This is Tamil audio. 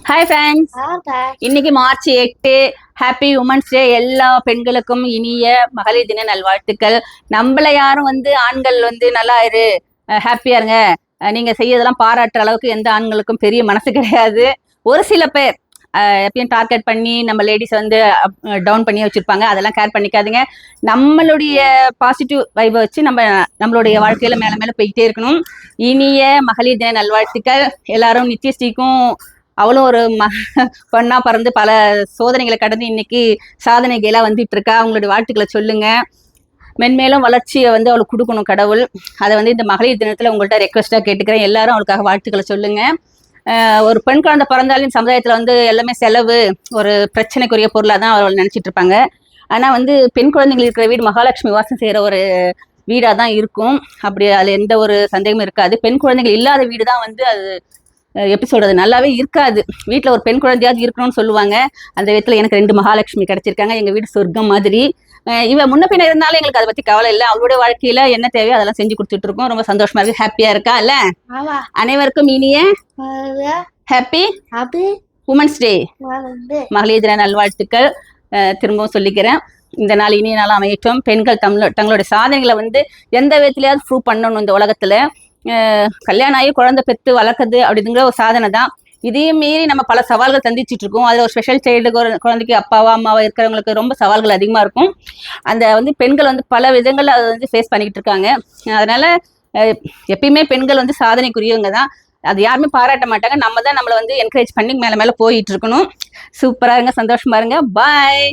ஹாய் ஃப்ரெண்ட்ஸ், இன்னைக்கு மார்ச் 8 ஹாப்பி உமன்ஸ் டே. எல்லா பெண்களுக்கும் இனிய மகளிர் தின நல்வாழ்த்துக்கள். நம்மள யாரும் ஆண்கள் நல்லா இரு, ஹாப்பியா இருங்க, நீங்க செய்யறதெல்லாம் பாராட்டுற அளவுக்கு எந்த ஆண்களுக்கும் பெரிய மனசு கிடையாது. ஒரு சில பேர் எப்பயும் டார்கெட் பண்ணி நம்ம லேடிஸ் டவுன் பண்ணி வச்சிருப்பாங்க. அதெல்லாம் கேர் பண்ணிக்காதீங்க. நம்மளுடைய பாசிட்டிவ் வைபை வச்சு நம்மளுடைய வாழ்க்கையில மேல மேல போயிட்டே இருக்கணும். இனிய மகளிர் தின நல்வாழ்த்துக்கள். எல்லாரும் நித்யஸ்ரீக்கும் அவளும் ஒரு பொண்ணா பறந்து பல சோதனைகளை கடந்து இன்னைக்கு சாதனைகளா வந்துட்டு இருக்கா. அவங்களுடைய வாழ்த்துக்களை சொல்லுங்க. மென்மேலும் வளர்ச்சியை அவளுக்கு கொடுக்கணும் கடவுள். அதை இந்த மகளிர் தினத்துல உங்கள்கிட்ட ரெக்வஸ்டா கேட்டுக்கிறேன். எல்லாரும் அவளுக்காக வாழ்த்துக்களை சொல்லுங்க. ஒரு பெண் குழந்தை பிறந்தாலும் சமுதாயத்துல எல்லாமே செலவு, ஒரு பிரச்சனைக்குரிய பொருளா தான் அவள் நினைச்சிட்டு இருப்பாங்க. ஆனா பெண் குழந்தைகள் இருக்கிற வீடு மகாலட்சுமி வாசம் செய்யற ஒரு வீடா தான் இருக்கும். அப்படி அதுல எந்த ஒரு சந்தேகமும் இருக்காது. பெண் குழந்தைகள் இல்லாத வீடு தான் அது எப்படி சொல்றது, நல்லாவே இருக்காது. வீட்டுல ஒரு பெண் குழந்தையாவது இருக்கணும்னு சொல்லுவாங்க. அந்த விதத்துல எனக்கு 2 மகாலட்சுமி கிடைச்சிருக்காங்க. எங்க வீடு சொர்க்கம் மாதிரி. இவ முன்ன பின்ன இருந்தாலும் எங்களுக்கு அதை பத்தி கவலை இல்லை. அவளுடைய வாழ்க்கையில என்ன தேவையோ அதெல்லாம் செஞ்சு கொடுத்துட்டு இருக்கோம். ரொம்ப சந்தோஷமா இருக்கு, ஹாப்பியா இருக்கா இல்ல? அனைவருக்கும் இனிய ஹாப்பி உமன்ஸ் டே, மகளிர் தின நல்வாழ்த்துக்கள் திரும்பவும் சொல்லிக்கிறேன். இந்த நாள் இனிய நாள் அமையட்டும். பெண்கள் தங்களுடைய சாதனைகளை எந்த விதத்திலயாவது ப்ரூவ் பண்ணணும். இந்த உலகத்துல கல்யாணம் ஆகி குழந்தை பெற்று வளர்க்குறது அப்படிங்கிற ஒரு சாதனை தான். இதையும் மீறி நம்ம பல சவால்கள் சந்திச்சுட்டு இருக்கோம். அதுல ஒரு ஸ்பெஷல் சைல்டு குழந்தைக்கு அப்பாவா அம்மாவா இருக்கிறவங்களுக்கு ரொம்ப சவால்கள் அதிகமா இருக்கும். அந்த பெண்கள் பல விதங்கள் அதை ஃபேஸ் பண்ணிக்கிட்டு இருக்காங்க. அதனால எப்பயுமே பெண்கள் சாதனைக்குரியவங்க தான். அது யாருமே பாராட்ட மாட்டாங்க. நம்ம தான் நம்மளை என்கரேஜ் பண்ணி மேல மேல போயிட்டு இருக்கணும். சூப்பரா இருங்க, சந்தோஷமா இருங்க. பாய்.